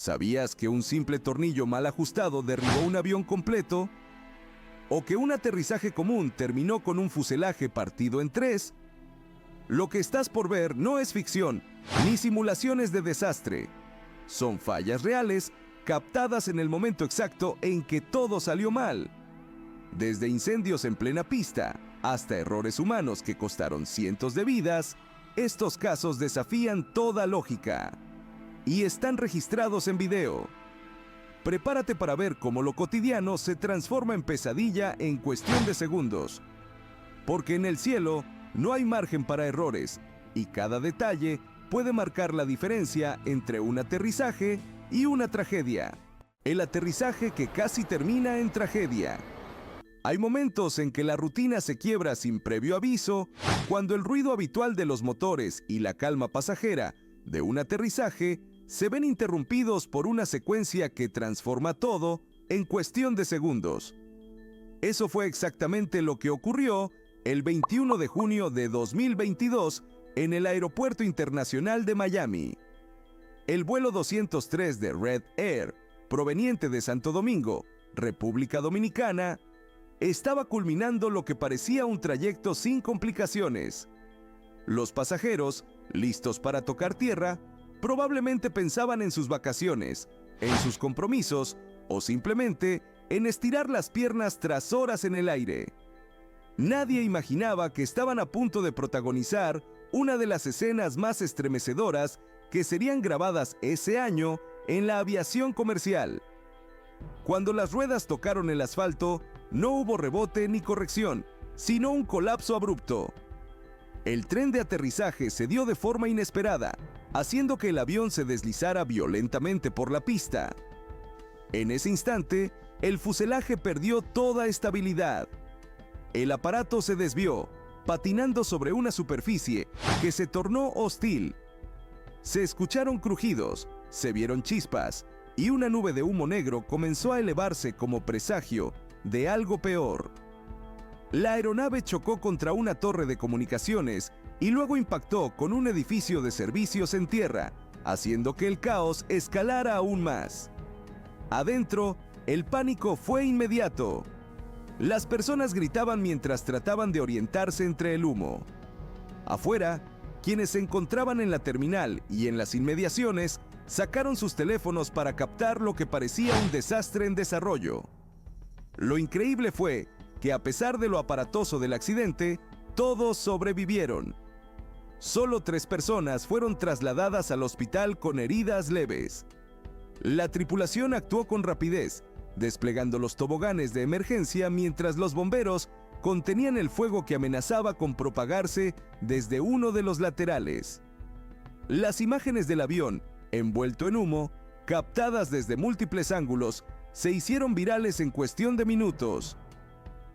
¿Sabías que un simple tornillo mal ajustado derribó un avión completo? ¿O que un aterrizaje común terminó con un fuselaje partido en tres? Lo que estás por ver no es ficción, ni simulaciones de desastre. Son fallas reales, captadas en el momento exacto en que todo salió mal. Desde incendios en plena pista, hasta errores humanos que costaron cientos de vidas, estos casos desafían toda lógica. Y están registrados en video. Prepárate para ver cómo lo cotidiano se transforma en pesadilla en cuestión de segundos. Porque en el cielo no hay margen para errores, y cada detalle puede marcar la diferencia entre un aterrizaje y una tragedia. El aterrizaje que casi termina en tragedia. Hay momentos en que la rutina se quiebra sin previo aviso, cuando el ruido habitual de los motores y la calma pasajera de un aterrizaje se ven interrumpidos por una secuencia que transforma todo en cuestión de segundos. Eso fue exactamente lo que ocurrió el 21 de junio de 2022 en el Aeropuerto Internacional de Miami. El vuelo 203 de Red Air, proveniente de Santo Domingo, República Dominicana, estaba culminando lo que parecía un trayecto sin complicaciones. Los pasajeros, listos para tocar tierra, probablemente pensaban en sus vacaciones, en sus compromisos o simplemente en estirar las piernas tras horas en el aire. Nadie imaginaba que estaban a punto de protagonizar una de las escenas más estremecedoras que serían grabadas ese año en la aviación comercial. Cuando las ruedas tocaron el asfalto, no hubo rebote ni corrección, sino un colapso abrupto. El tren de aterrizaje se dio de forma inesperada, haciendo que el avión se deslizara violentamente por la pista. En ese instante, el fuselaje perdió toda estabilidad. El aparato se desvió, patinando sobre una superficie que se tornó hostil. Se escucharon crujidos, se vieron chispas, y una nube de humo negro comenzó a elevarse como presagio de algo peor. La aeronave chocó contra una torre de comunicaciones y luego impactó con un edificio de servicios en tierra, haciendo que el caos escalara aún más. Adentro, el pánico fue inmediato. Las personas gritaban mientras trataban de orientarse entre el humo. Afuera, quienes se encontraban en la terminal y en las inmediaciones sacaron sus teléfonos para captar lo que parecía un desastre en desarrollo. Lo increíble fue que a pesar de lo aparatoso del accidente, todos sobrevivieron. Solo 3 personas fueron trasladadas al hospital con heridas leves. La tripulación actuó con rapidez, desplegando los toboganes de emergencia mientras los bomberos contenían el fuego que amenazaba con propagarse desde uno de los laterales. Las imágenes del avión, envuelto en humo, captadas desde múltiples ángulos, se hicieron virales en cuestión de minutos.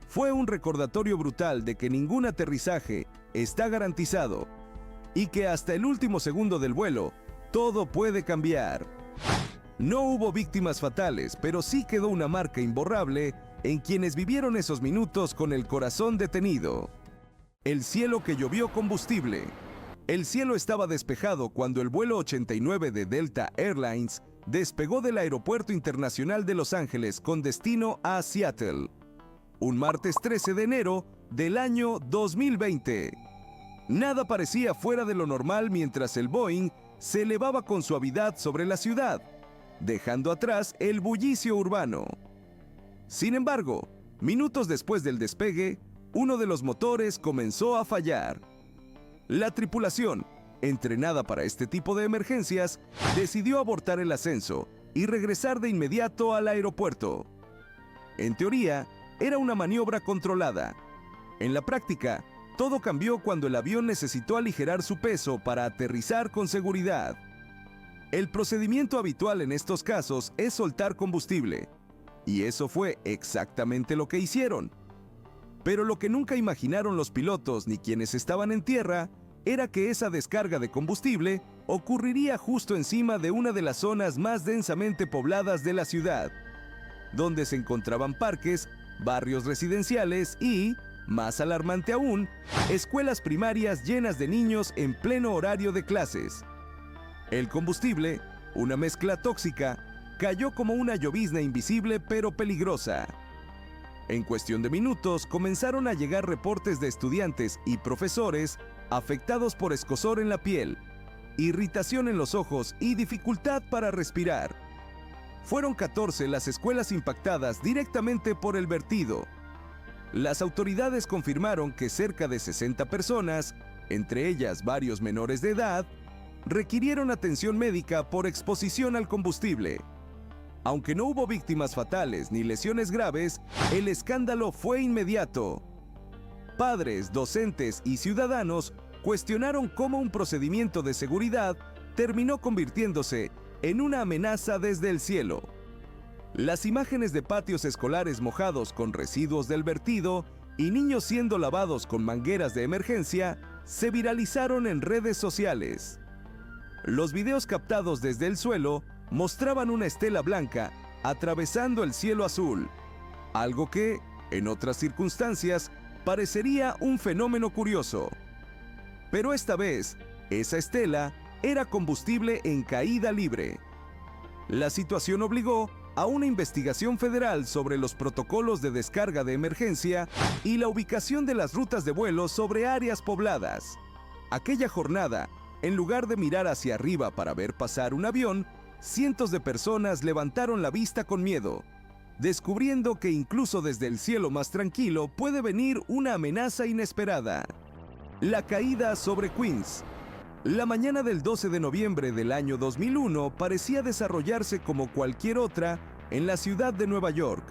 Fue un recordatorio brutal de que ningún aterrizaje está garantizado y que hasta el último segundo del vuelo, todo puede cambiar. No hubo víctimas fatales, pero sí quedó una marca imborrable en quienes vivieron esos minutos con el corazón detenido. El cielo que llovió combustible. El cielo estaba despejado cuando el vuelo 89 de Delta Airlines despegó del Aeropuerto Internacional de Los Ángeles con destino a Seattle. Un martes 13 de enero del año 2020. Nada parecía fuera de lo normal mientras el Boeing se elevaba con suavidad sobre la ciudad, dejando atrás el bullicio urbano. Sin embargo, minutos después del despegue, uno de los motores comenzó a fallar. La tripulación, entrenada para este tipo de emergencias, decidió abortar el ascenso y regresar de inmediato al aeropuerto. En teoría, era una maniobra controlada. En la práctica, todo cambió cuando el avión necesitó aligerar su peso para aterrizar con seguridad. El procedimiento habitual en estos casos es soltar combustible, y eso fue exactamente lo que hicieron. Pero lo que nunca imaginaron los pilotos ni quienes estaban en tierra era que esa descarga de combustible ocurriría justo encima de una de las zonas más densamente pobladas de la ciudad, donde se encontraban parques, barrios residenciales y, más alarmante aún, escuelas primarias llenas de niños en pleno horario de clases. El combustible, una mezcla tóxica, cayó como una llovizna invisible pero peligrosa. En cuestión de minutos comenzaron a llegar reportes de estudiantes y profesores afectados por escozor en la piel, irritación en los ojos y dificultad para respirar. Fueron 14 las escuelas impactadas directamente por el vertido. Las autoridades confirmaron que cerca de 60 personas, entre ellas varios menores de edad, requirieron atención médica por exposición al combustible. Aunque no hubo víctimas fatales ni lesiones graves, el escándalo fue inmediato. Padres, docentes y ciudadanos cuestionaron cómo un procedimiento de seguridad terminó convirtiéndose en una amenaza desde el cielo. Las imágenes de patios escolares mojados con residuos del vertido y niños siendo lavados con mangueras de emergencia se viralizaron en redes sociales. Los videos captados desde el suelo mostraban una estela blanca atravesando el cielo azul, algo que, en otras circunstancias, parecería un fenómeno curioso. Pero esta vez, esa estela era combustible en caída libre. La situación obligó a una investigación federal sobre los protocolos de descarga de emergencia y la ubicación de las rutas de vuelo sobre áreas pobladas. Aquella jornada, en lugar de mirar hacia arriba para ver pasar un avión, cientos de personas levantaron la vista con miedo, descubriendo que incluso desde el cielo más tranquilo puede venir una amenaza inesperada. La caída sobre Queens. La mañana del 12 de noviembre del año 2001 parecía desarrollarse como cualquier otra en la ciudad de Nueva York.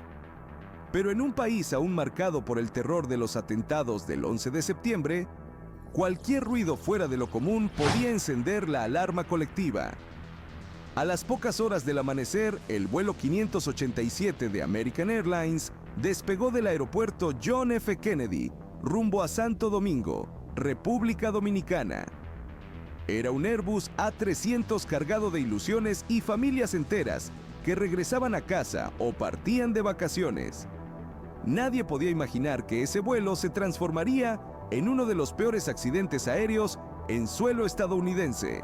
Pero en un país aún marcado por el terror de los atentados del 11 de septiembre, cualquier ruido fuera de lo común podía encender la alarma colectiva. A las pocas horas del amanecer, el vuelo 587 de American Airlines despegó del aeropuerto John F. Kennedy, rumbo a Santo Domingo, República Dominicana. Era un Airbus A300 cargado de ilusiones y familias enteras que regresaban a casa o partían de vacaciones. Nadie podía imaginar que ese vuelo se transformaría en uno de los peores accidentes aéreos en suelo estadounidense.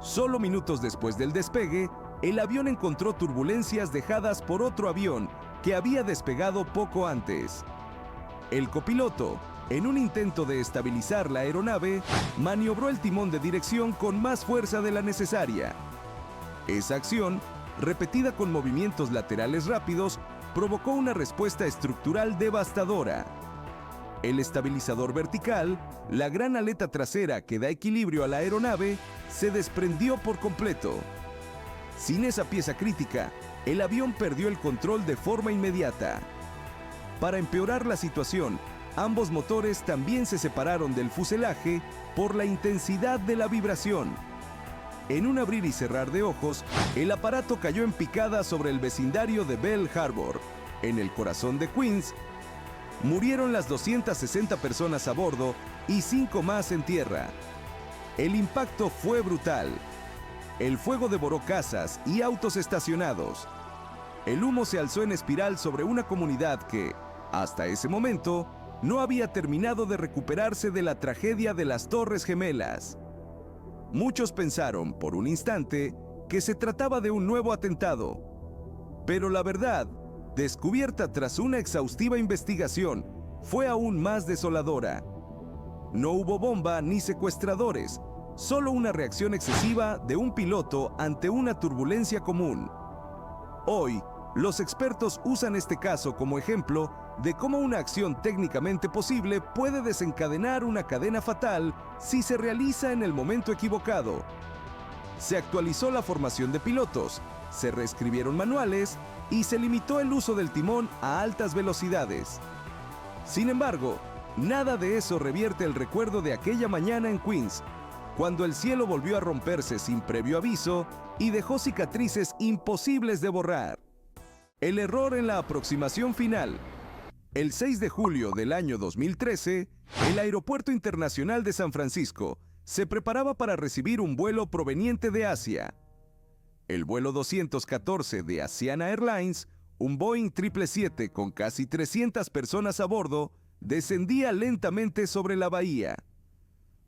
Solo minutos después del despegue, el avión encontró turbulencias dejadas por otro avión que había despegado poco antes. El copiloto, en un intento de estabilizar la aeronave, maniobró el timón de dirección con más fuerza de la necesaria. Esa acción, repetida con movimientos laterales rápidos, provocó una respuesta estructural devastadora. El estabilizador vertical, la gran aleta trasera que da equilibrio a la aeronave, se desprendió por completo. Sin esa pieza crítica, el avión perdió el control de forma inmediata. Para empeorar la situación, ambos motores también se separaron del fuselaje por la intensidad de la vibración. En un abrir y cerrar de ojos, el aparato cayó en picada sobre el vecindario de Bell Harbor, en el corazón de Queens. Murieron las 260 personas a bordo y 5 más en tierra. El impacto fue brutal. El fuego devoró casas y autos estacionados. El humo se alzó en espiral sobre una comunidad que, hasta ese momento, no había terminado de recuperarse de la tragedia de las Torres Gemelas. Muchos pensaron, por un instante, que se trataba de un nuevo atentado. Pero la verdad, descubierta tras una exhaustiva investigación, fue aún más desoladora. No hubo bomba ni secuestradores, solo una reacción excesiva de un piloto ante una turbulencia común. Hoy, los expertos usan este caso como ejemplo de cómo una acción técnicamente posible puede desencadenar una cadena fatal si se realiza en el momento equivocado. Se actualizó la formación de pilotos, se reescribieron manuales y se limitó el uso del timón a altas velocidades. Sin embargo, nada de eso revierte el recuerdo de aquella mañana en Queens, cuando el cielo volvió a romperse sin previo aviso y dejó cicatrices imposibles de borrar. El error en la aproximación final. El 6 de julio del año 2013, el Aeropuerto Internacional de San Francisco se preparaba para recibir un vuelo proveniente de Asia. El vuelo 214 de Asiana Airlines, un Boeing 777 con casi 300 personas a bordo, descendía lentamente sobre la bahía.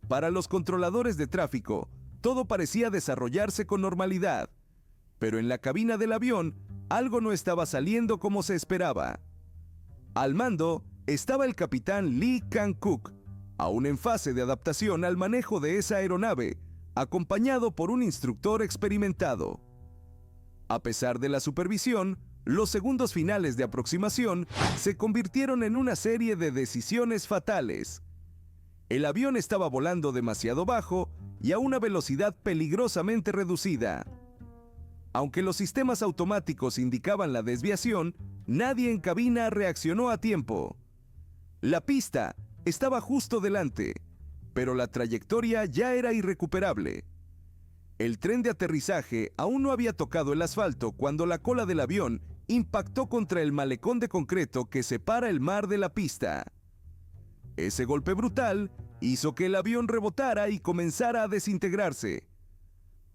Para los controladores de tráfico, todo parecía desarrollarse con normalidad. Pero en la cabina del avión, algo no estaba saliendo como se esperaba. Al mando estaba el capitán Lee Kang-kook, aún en fase de adaptación al manejo de esa aeronave, acompañado por un instructor experimentado. A pesar de la supervisión, los segundos finales de aproximación se convirtieron en una serie de decisiones fatales. El avión estaba volando demasiado bajo y a una velocidad peligrosamente reducida. Aunque los sistemas automáticos indicaban la desviación, nadie en cabina reaccionó a tiempo. La pista estaba justo delante, pero la trayectoria ya era irrecuperable. El tren de aterrizaje aún no había tocado el asfalto cuando la cola del avión impactó contra el malecón de concreto que separa el mar de la pista. Ese golpe brutal hizo que el avión rebotara y comenzara a desintegrarse.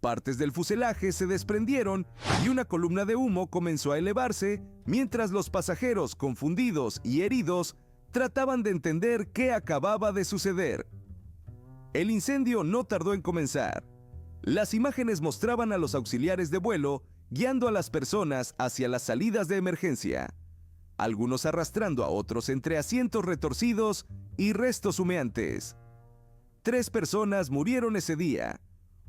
Partes del fuselaje se desprendieron y una columna de humo comenzó a elevarse mientras los pasajeros, confundidos y heridos, trataban de entender qué acababa de suceder. El incendio no tardó en comenzar. Las imágenes mostraban a los auxiliares de vuelo guiando a las personas hacia las salidas de emergencia, algunos arrastrando a otros entre asientos retorcidos y restos humeantes. 3 personas murieron ese día,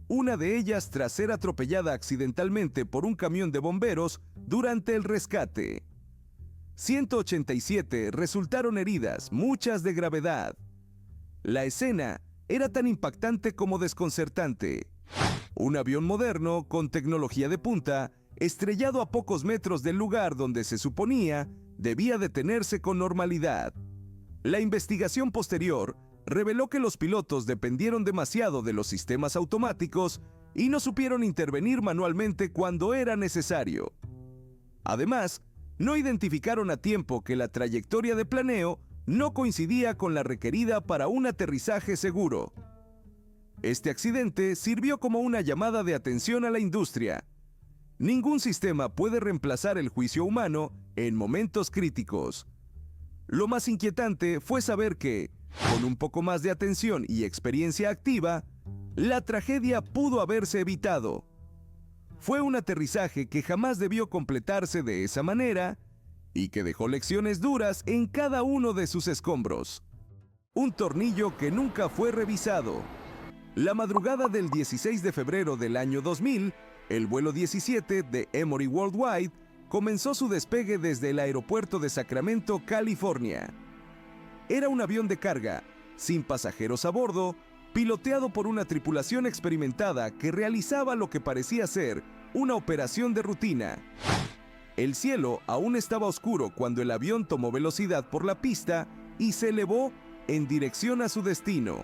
una de ellas tras ser atropellada accidentalmente por un camión de bomberos durante el rescate. 187 resultaron heridas, muchas de gravedad. La escena era tan impactante como desconcertante. Un avión moderno, con tecnología de punta, estrellado a pocos metros del lugar donde se suponía debía detenerse con normalidad. La investigación posterior reveló que los pilotos dependieron demasiado de los sistemas automáticos y no supieron intervenir manualmente cuando era necesario. Además, no identificaron a tiempo que la trayectoria de planeo no coincidía con la requerida para un aterrizaje seguro. Este accidente sirvió como una llamada de atención a la industria. Ningún sistema puede reemplazar el juicio humano en momentos críticos. Lo más inquietante fue saber que, con un poco más de atención y experiencia activa, la tragedia pudo haberse evitado. Fue un aterrizaje que jamás debió completarse de esa manera y que dejó lecciones duras en cada uno de sus escombros. Un tornillo que nunca fue revisado. La madrugada del 16 de febrero del año 2000, el vuelo 17 de Emory Worldwide comenzó su despegue desde el aeropuerto de Sacramento, California. Era un avión de carga, sin pasajeros a bordo, piloteado por una tripulación experimentada que realizaba lo que parecía ser una operación de rutina. El cielo aún estaba oscuro cuando el avión tomó velocidad por la pista y se elevó en dirección a su destino.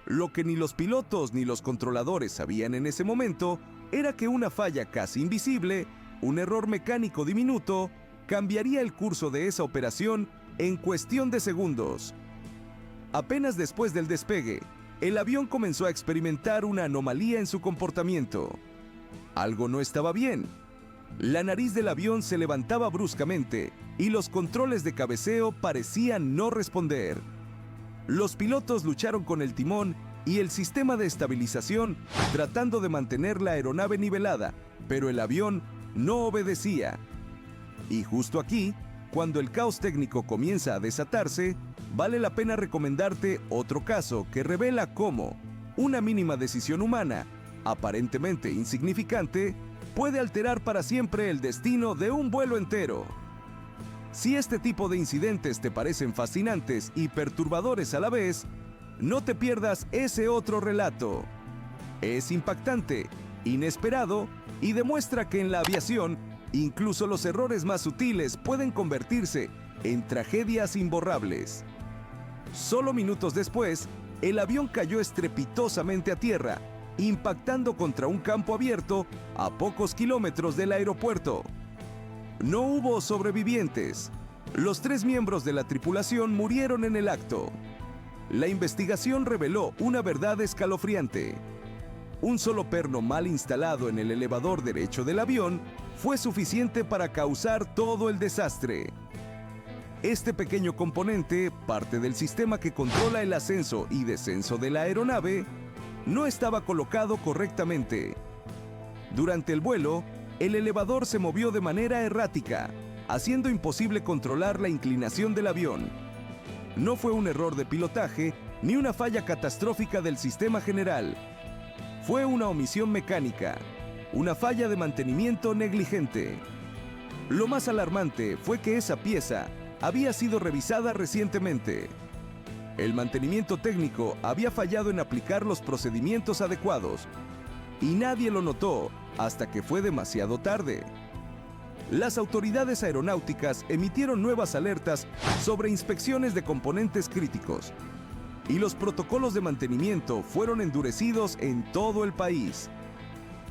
Lo que ni los pilotos ni los controladores sabían en ese momento era que una falla casi invisible, un error mecánico diminuto, cambiaría el curso de esa operación en cuestión de segundos. Apenas después del despegue, el avión comenzó a experimentar una anomalía en su comportamiento. Algo no estaba bien. La nariz del avión se levantaba bruscamente y los controles de cabeceo parecían no responder. Los pilotos lucharon con el timón y el sistema de estabilización tratando de mantener la aeronave nivelada, pero el avión no obedecía. Y justo aquí, cuando el caos técnico comienza a desatarse, vale la pena recomendarte otro caso que revela cómo una mínima decisión humana, aparentemente insignificante, puede alterar para siempre el destino de un vuelo entero. Si este tipo de incidentes te parecen fascinantes y perturbadores a la vez, no te pierdas ese otro relato. Es impactante, inesperado y demuestra que en la aviación, incluso los errores más sutiles pueden convertirse en tragedias imborrables. Solo minutos después, el avión cayó estrepitosamente a tierra, impactando contra un campo abierto a pocos kilómetros del aeropuerto. No hubo sobrevivientes. Los 3 miembros de la tripulación murieron en el acto. La investigación reveló una verdad escalofriante. Un solo perno mal instalado en el elevador derecho del avión fue suficiente para causar todo el desastre. Este pequeño componente, parte del sistema que controla el ascenso y descenso de la aeronave, no estaba colocado correctamente. Durante el vuelo, el elevador se movió de manera errática, haciendo imposible controlar la inclinación del avión. No fue un error de pilotaje ni una falla catastrófica del sistema general. Fue una omisión mecánica, una falla de mantenimiento negligente. Lo más alarmante fue que esa pieza había sido revisada recientemente. El mantenimiento técnico había fallado en aplicar los procedimientos adecuados, y nadie lo notó hasta que fue demasiado tarde. Las autoridades aeronáuticas emitieron nuevas alertas sobre inspecciones de componentes críticos, y los protocolos de mantenimiento fueron endurecidos en todo el país.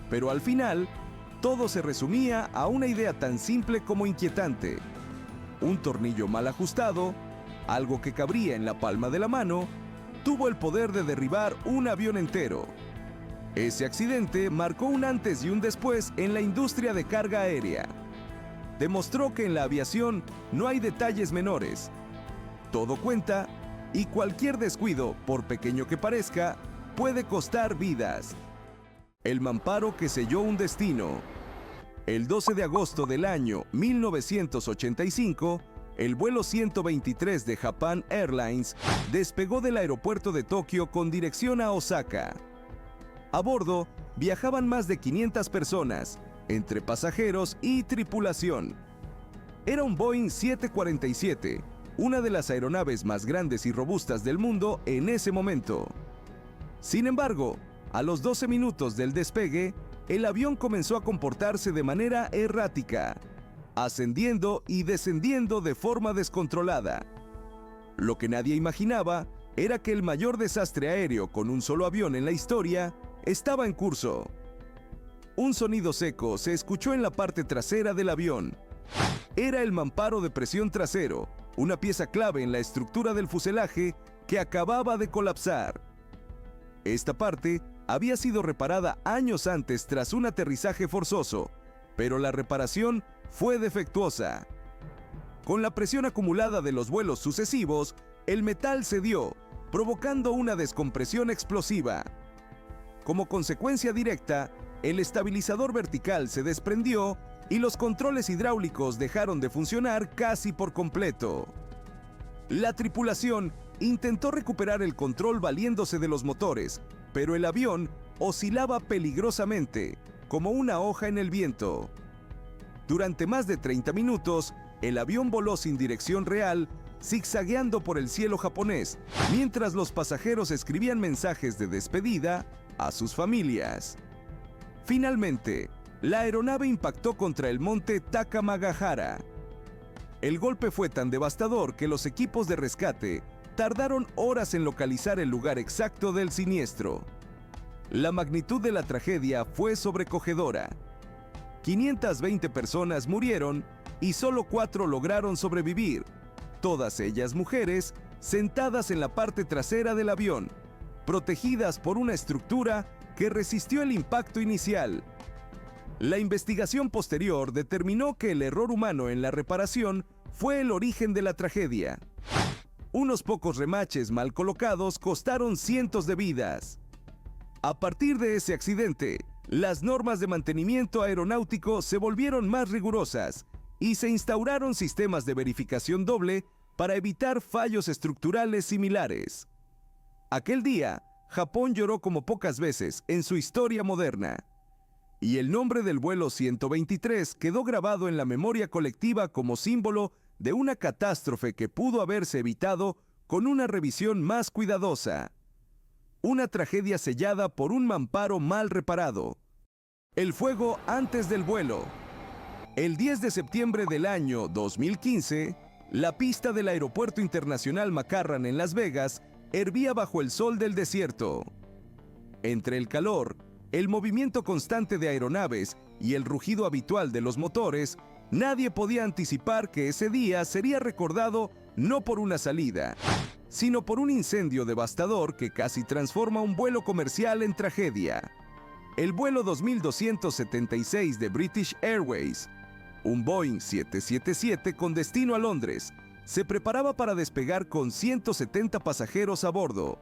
Pero al final, todo se resumía a una idea tan simple como inquietante. Un tornillo mal ajustado, algo que cabría en la palma de la mano, tuvo el poder de derribar un avión entero. Ese accidente marcó un antes y un después en la industria de carga aérea. Demostró que en la aviación no hay detalles menores. Todo cuenta y cualquier descuido, por pequeño que parezca, puede costar vidas. El mamparo que selló un destino. El 12 de agosto del año 1985, el vuelo 123 de Japan Airlines despegó del aeropuerto de Tokio con dirección a Osaka. A bordo viajaban más de 500 personas, entre pasajeros y tripulación. Era un Boeing 747, una de las aeronaves más grandes y robustas del mundo en ese momento. Sin embargo, a los 12 minutos del despegue, el avión comenzó a comportarse de manera errática, ascendiendo y descendiendo de forma descontrolada. Lo que nadie imaginaba era que el mayor desastre aéreo con un solo avión en la historia estaba en curso. Un sonido seco se escuchó en la parte trasera del avión. Era el mamparo de presión trasero, una pieza clave en la estructura del fuselaje que acababa de colapsar. Esta parte había sido reparada años antes tras un aterrizaje forzoso, pero la reparación fue defectuosa. Con la presión acumulada de los vuelos sucesivos, el metal cedió, provocando una descompresión explosiva. Como consecuencia directa, el estabilizador vertical se desprendió y los controles hidráulicos dejaron de funcionar casi por completo. La tripulación intentó recuperar el control valiéndose de los motores, pero el avión oscilaba peligrosamente, como una hoja en el viento. Durante más de 30 minutos, el avión voló sin dirección real, zigzagueando por el cielo japonés, mientras los pasajeros escribían mensajes de despedida a sus familias. Finalmente, la aeronave impactó contra el monte Takamagahara. El golpe fue tan devastador que los equipos de rescate tardaron horas en localizar el lugar exacto del siniestro. La magnitud de la tragedia fue sobrecogedora. 520 personas murieron y solo 4 lograron sobrevivir, todas ellas mujeres, sentadas en la parte trasera del avión, protegidas por una estructura que resistió el impacto inicial. La investigación posterior determinó que el error humano en la reparación fue el origen de la tragedia. Unos pocos remaches mal colocados costaron cientos de vidas. A partir de ese accidente, las normas de mantenimiento aeronáutico se volvieron más rigurosas y se instauraron sistemas de verificación doble para evitar fallos estructurales similares. Aquel día, Japón lloró como pocas veces en su historia moderna, y el nombre del vuelo 123 quedó grabado en la memoria colectiva como símbolo de una catástrofe que pudo haberse evitado con una revisión más cuidadosa. Una tragedia sellada por un mamparo mal reparado. El fuego antes del vuelo. El 10 de septiembre del año 2015, la pista del Aeropuerto Internacional McCarran en Las Vegas hervía bajo el sol del desierto. Entre el calor, el movimiento constante de aeronaves y el rugido habitual de los motores, nadie podía anticipar que ese día sería recordado no por una salida, sino por un incendio devastador que casi transforma un vuelo comercial en tragedia. El vuelo 2276 de British Airways, un Boeing 777 con destino a Londres, se preparaba para despegar con 170 pasajeros a bordo.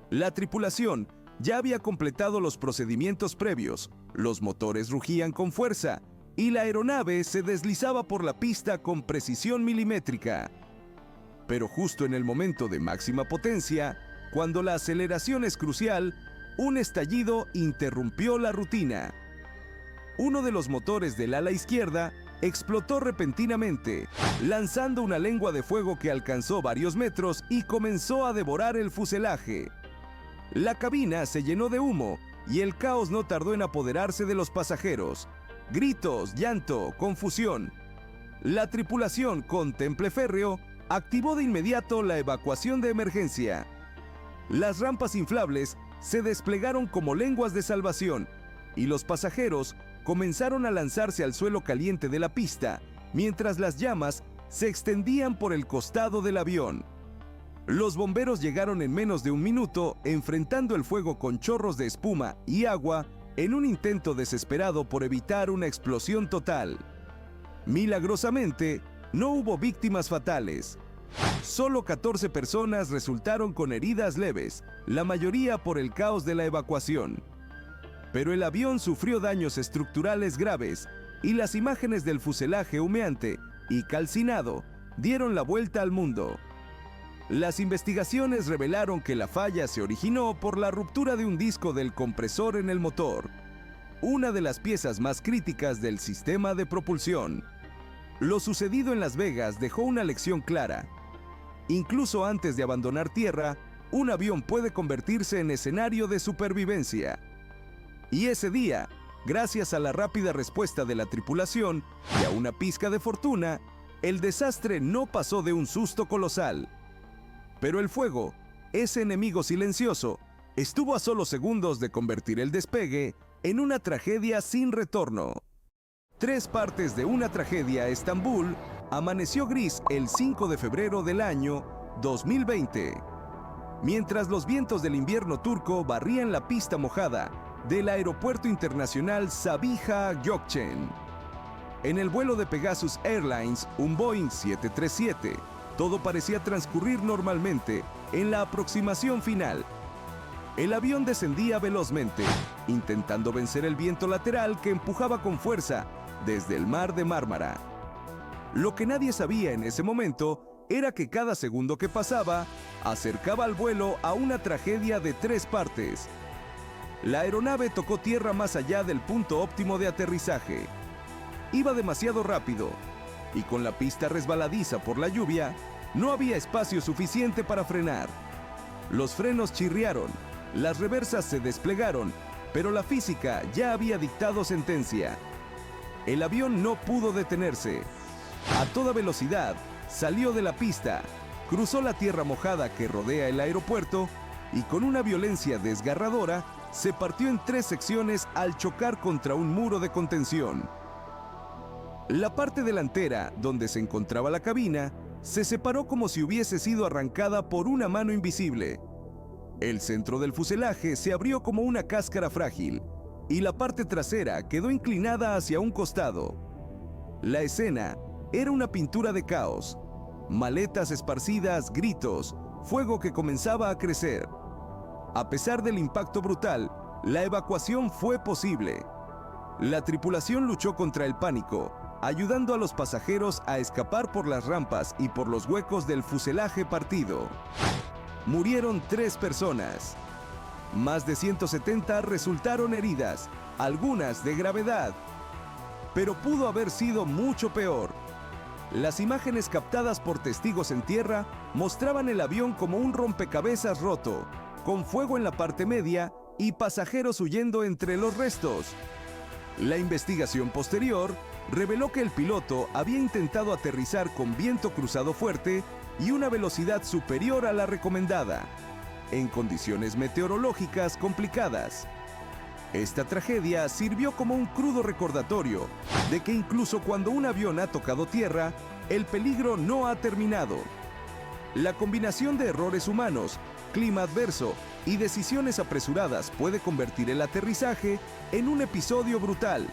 La tripulación ya había completado los procedimientos previos, los motores rugían con fuerza y la aeronave se deslizaba por la pista con precisión milimétrica. Pero justo en el momento de máxima potencia, cuando la aceleración es crucial, un estallido interrumpió la rutina. Uno de los motores del ala izquierda explotó repentinamente, lanzando una lengua de fuego que alcanzó varios metros y comenzó a devorar el fuselaje. La cabina se llenó de humo y el caos no tardó en apoderarse de los pasajeros. Gritos, llanto, confusión. La tripulación, con temple férreo, activó de inmediato la evacuación de emergencia. Las rampas inflables se desplegaron como lenguas de salvación y los pasajeros comenzaron a lanzarse al suelo caliente de la pista mientras las llamas se extendían por el costado del avión. Los bomberos llegaron en menos de un minuto, enfrentando el fuego con chorros de espuma y agua en un intento desesperado por evitar una explosión total. Milagrosamente, no hubo víctimas fatales. Solo 14 personas resultaron con heridas leves, la mayoría por el caos de la evacuación. Pero el avión sufrió daños estructurales graves y las imágenes del fuselaje humeante y calcinado dieron la vuelta al mundo. Las investigaciones revelaron que la falla se originó por la ruptura de un disco del compresor en el motor, una de las piezas más críticas del sistema de propulsión. Lo sucedido en Las Vegas dejó una lección clara. Incluso antes de abandonar tierra, un avión puede convertirse en escenario de supervivencia. Y ese día, gracias a la rápida respuesta de la tripulación y a una pizca de fortuna, el desastre no pasó de un susto colosal. Pero el fuego, ese enemigo silencioso, estuvo a solo segundos de convertir el despegue en una tragedia sin retorno. 3 partes de una tragedia. Estambul amaneció gris el 5 de febrero del año 2020. Mientras los vientos del invierno turco barrían la pista mojada del Aeropuerto Internacional Sabiha Gökçen. En el vuelo de Pegasus Airlines, un Boeing 737, todo parecía transcurrir normalmente en la aproximación final. El avión descendía velozmente, intentando vencer el viento lateral que empujaba con fuerza desde el mar de Mármara. Lo que nadie sabía en ese momento era que cada segundo que pasaba acercaba al vuelo a una tragedia de 3 partes. La aeronave tocó tierra más allá del punto óptimo de aterrizaje. Iba demasiado rápido, y con la pista resbaladiza por la lluvia, no había espacio suficiente para frenar. Los frenos chirriaron, las reversas se desplegaron, pero la física ya había dictado sentencia. El avión no pudo detenerse. A toda velocidad, salió de la pista, cruzó la tierra mojada que rodea el aeropuerto y con una violencia desgarradora, se partió en 3 secciones al chocar contra un muro de contención. La parte delantera, donde se encontraba la cabina, se separó como si hubiese sido arrancada por una mano invisible. El centro del fuselaje se abrió como una cáscara frágil, y la parte trasera quedó inclinada hacia un costado. La escena era una pintura de caos. Maletas esparcidas, gritos, fuego que comenzaba a crecer. A pesar del impacto brutal, la evacuación fue posible. La tripulación luchó contra el pánico, ayudando a los pasajeros a escapar por las rampas y por los huecos del fuselaje partido. Murieron 3 personas. Más de 170 resultaron heridas, algunas de gravedad. Pero pudo haber sido mucho peor. Las imágenes captadas por testigos en tierra mostraban el avión como un rompecabezas roto, con fuego en la parte media y pasajeros huyendo entre los restos. La investigación posterior reveló que el piloto había intentado aterrizar con viento cruzado fuerte y una velocidad superior a la recomendada, en condiciones meteorológicas complicadas. Esta tragedia sirvió como un crudo recordatorio de que incluso cuando un avión ha tocado tierra, el peligro no ha terminado. La combinación de errores humanos, clima adverso y decisiones apresuradas puede convertir el aterrizaje en un episodio brutal.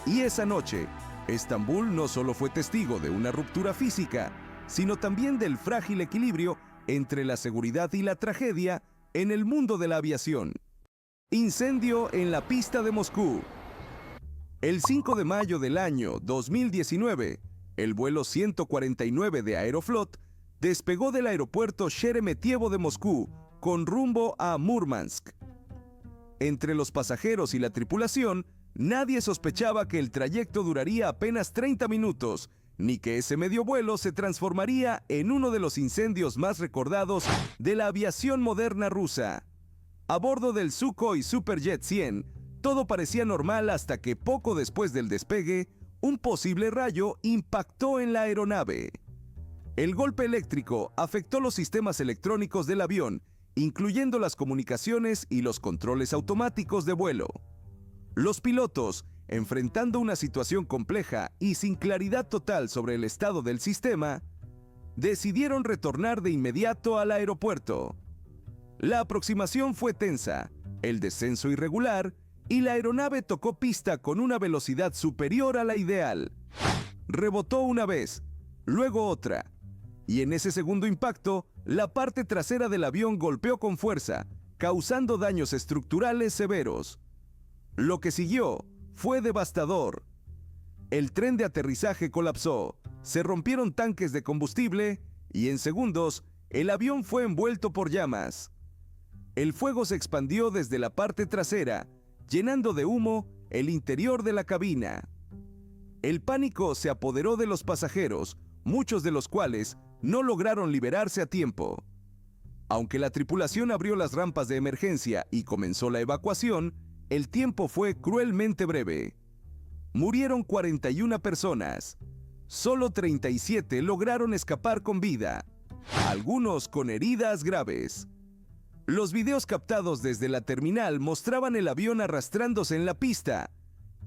Y esa noche, Estambul no solo fue testigo de una ruptura física, sino también del frágil equilibrio entre la seguridad y la tragedia en el mundo de la aviación. Incendio en la pista de Moscú. El 5 de mayo del año 2019, el vuelo 149 de Aeroflot despegó del aeropuerto Sheremetyevo de Moscú con rumbo a Murmansk. Entre los pasajeros y la tripulación, nadie sospechaba que el trayecto duraría apenas 30 minutos, ni que ese medio vuelo se transformaría en uno de los incendios más recordados de la aviación moderna rusa. A bordo del Sukhoi Superjet 100, todo parecía normal hasta que poco después del despegue, un posible rayo impactó en la aeronave. El golpe eléctrico afectó los sistemas electrónicos del avión, incluyendo las comunicaciones y los controles automáticos de vuelo. Los pilotos, enfrentando una situación compleja y sin claridad total sobre el estado del sistema, decidieron retornar de inmediato al aeropuerto. La aproximación fue tensa, el descenso irregular, y la aeronave tocó pista con una velocidad superior a la ideal. Rebotó una vez, luego otra, y en ese segundo impacto, la parte trasera del avión golpeó con fuerza, causando daños estructurales severos. Lo que siguió fue devastador. El tren de aterrizaje colapsó, se rompieron tanques de combustible y en segundos el avión fue envuelto por llamas. El fuego se expandió desde la parte trasera, llenando de humo el interior de la cabina. El pánico se apoderó de los pasajeros, muchos de los cuales no lograron liberarse a tiempo. Aunque la tripulación abrió las rampas de emergencia y comenzó la evacuación, el tiempo fue cruelmente breve. Murieron 41 personas. Solo 37 lograron escapar con vida, algunos con heridas graves. Los videos captados desde la terminal mostraban el avión arrastrándose en la pista,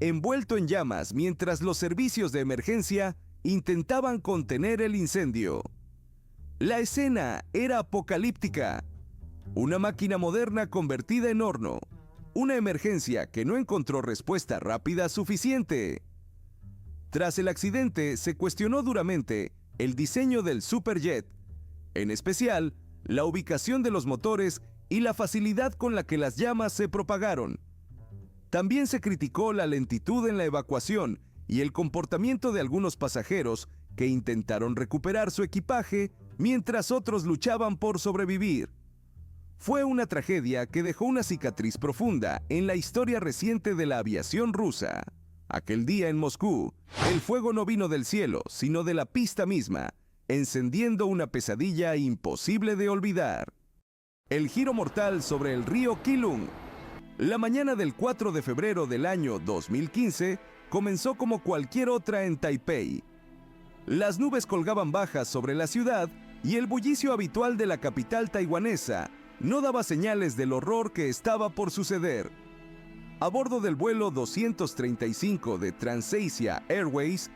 envuelto en llamas mientras los servicios de emergencia intentaban contener el incendio. La escena era apocalíptica. Una máquina moderna convertida en horno. Una emergencia que no encontró respuesta rápida suficiente. Tras el accidente, se cuestionó duramente el diseño del Superjet, en especial la ubicación de los motores y la facilidad con la que las llamas se propagaron. También se criticó la lentitud en la evacuación y el comportamiento de algunos pasajeros que intentaron recuperar su equipaje mientras otros luchaban por sobrevivir. Fue una tragedia que dejó una cicatriz profunda en la historia reciente de la aviación rusa. Aquel día en Moscú, el fuego no vino del cielo, sino de la pista misma, encendiendo una pesadilla imposible de olvidar. El giro mortal sobre el río Keelung. La mañana del 4 de febrero del año 2015 comenzó como cualquier otra en Taipei. Las nubes colgaban bajas sobre la ciudad y el bullicio habitual de la capital taiwanesa no daba señales del horror que estaba por suceder. A bordo del vuelo 235 de Transasia Airways,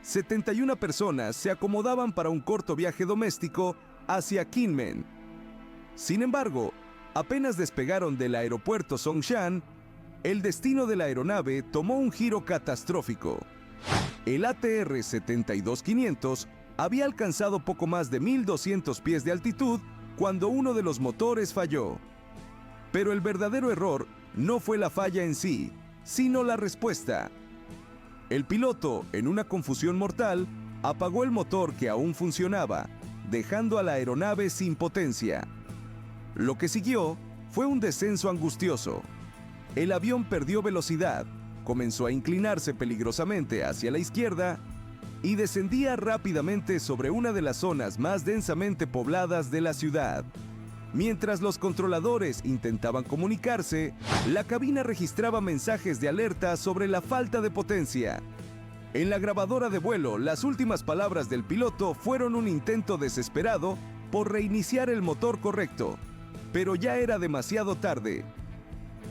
71 personas se acomodaban para un corto viaje doméstico hacia Kinmen. Sin embargo, apenas despegaron del aeropuerto Songshan, el destino de la aeronave tomó un giro catastrófico. El ATR 72500 había alcanzado poco más de 1.200 pies de altitud cuando uno de los motores falló. Pero el verdadero error no fue la falla en sí, sino la respuesta. El piloto, en una confusión mortal, apagó el motor que aún funcionaba, dejando a la aeronave sin potencia. Lo que siguió fue un descenso angustioso. El avión perdió velocidad, comenzó a inclinarse peligrosamente hacia la izquierda y descendía rápidamente sobre una de las zonas más densamente pobladas de la ciudad. Mientras los controladores intentaban comunicarse, la cabina registraba mensajes de alerta sobre la falta de potencia. En la grabadora de vuelo, las últimas palabras del piloto fueron un intento desesperado por reiniciar el motor correcto, pero ya era demasiado tarde.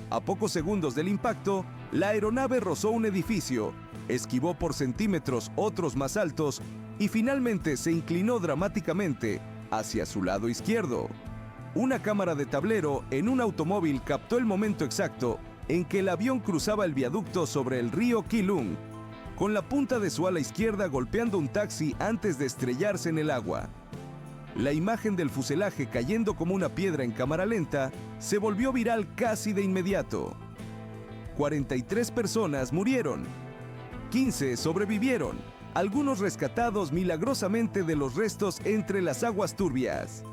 A pocos segundos del impacto, la aeronave rozó un edificio, esquivó por centímetros otros más altos y finalmente se inclinó dramáticamente hacia su lado izquierdo. Una cámara de tablero en un automóvil captó el momento exacto en que el avión cruzaba el viaducto sobre el río Keelung, con la punta de su ala izquierda golpeando un taxi antes de estrellarse en el agua. La imagen del fuselaje cayendo como una piedra en cámara lenta se volvió viral casi de inmediato. 43 personas murieron. 15 sobrevivieron, algunos rescatados milagrosamente de los restos entre las aguas turbias.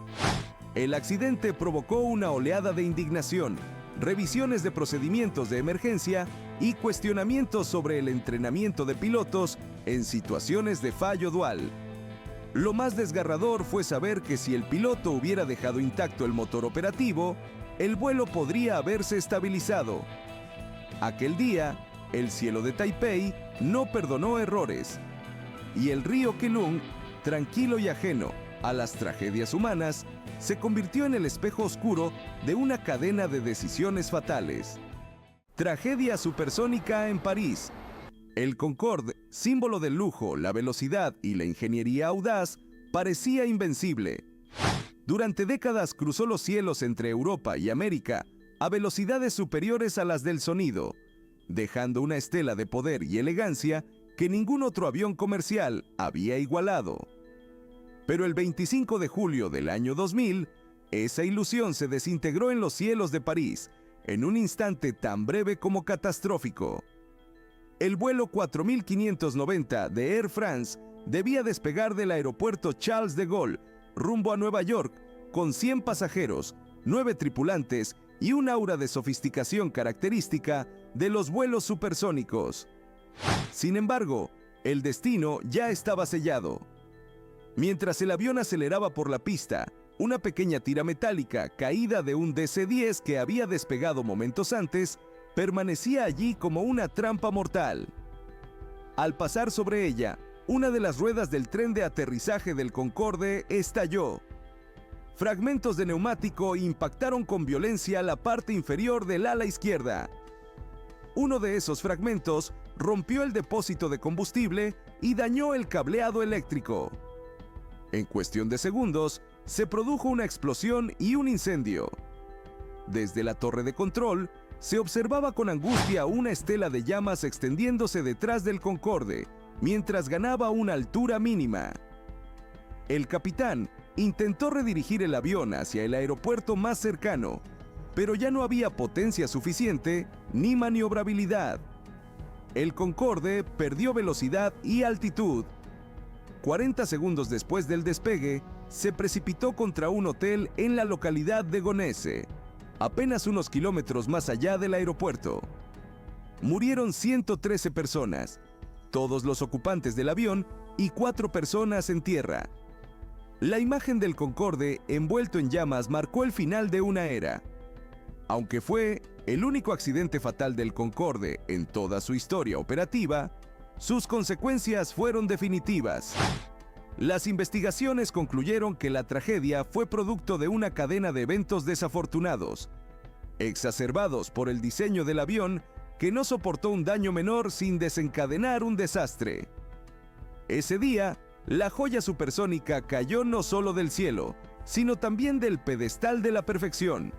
El accidente provocó una oleada de indignación, revisiones de procedimientos de emergencia y cuestionamientos sobre el entrenamiento de pilotos en situaciones de fallo dual. Lo más desgarrador fue saber que si el piloto hubiera dejado intacto el motor operativo, el vuelo podría haberse estabilizado. Aquel día, el cielo de Taipei no perdonó errores, y el río Keelung, tranquilo y ajeno a las tragedias humanas, se convirtió en el espejo oscuro de una cadena de decisiones fatales. Tragedia supersónica en París. El Concorde, símbolo del lujo, la velocidad y la ingeniería audaz, parecía invencible. Durante décadas cruzó los cielos entre Europa y América a velocidades superiores a las del sonido, dejando una estela de poder y elegancia que ningún otro avión comercial había igualado. Pero el 25 de julio del año 2000, esa ilusión se desintegró en los cielos de París, en un instante tan breve como catastrófico. El vuelo 4590 de Air France debía despegar del aeropuerto Charles de Gaulle rumbo a Nueva York con 100 pasajeros, 9 tripulantes y un aura de sofisticación característica de los vuelos supersónicos. Sin embargo, el destino ya estaba sellado. Mientras el avión aceleraba por la pista, una pequeña tira metálica caída de un DC-10 que había despegado momentos antes permanecía allí como una trampa mortal. Al pasar sobre ella, una de las ruedas del tren de aterrizaje del Concorde estalló. Fragmentos de neumático impactaron con violencia la parte inferior del ala izquierda. Uno de esos fragmentos rompió el depósito de combustible y dañó el cableado eléctrico. En cuestión de segundos, se produjo una explosión y un incendio. Desde la torre de control, se observaba con angustia una estela de llamas extendiéndose detrás del Concorde, mientras ganaba una altura mínima. El capitán intentó redirigir el avión hacia el aeropuerto más cercano, pero ya no había potencia suficiente ni maniobrabilidad. El Concorde perdió velocidad y altitud. 40 segundos después del despegue, se precipitó contra un hotel en la localidad de Gonesse, apenas unos kilómetros más allá del aeropuerto. Murieron 113 personas, todos los ocupantes del avión y 4 personas en tierra. La imagen del Concorde envuelto en llamas marcó el final de una era. Aunque fue el único accidente fatal del Concorde en toda su historia operativa, sus consecuencias fueron definitivas. Las investigaciones concluyeron que la tragedia fue producto de una cadena de eventos desafortunados, exacerbados por el diseño del avión que no soportó un daño menor sin desencadenar un desastre. Ese día, la joya supersónica cayó no solo del cielo, sino también del pedestal de la perfección.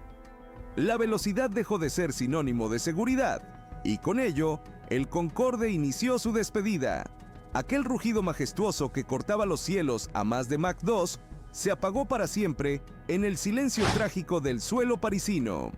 La velocidad dejó de ser sinónimo de seguridad, y con ello, el Concorde inició su despedida. Aquel rugido majestuoso que cortaba los cielos a más de Mach 2 se apagó para siempre en el silencio trágico del suelo parisino.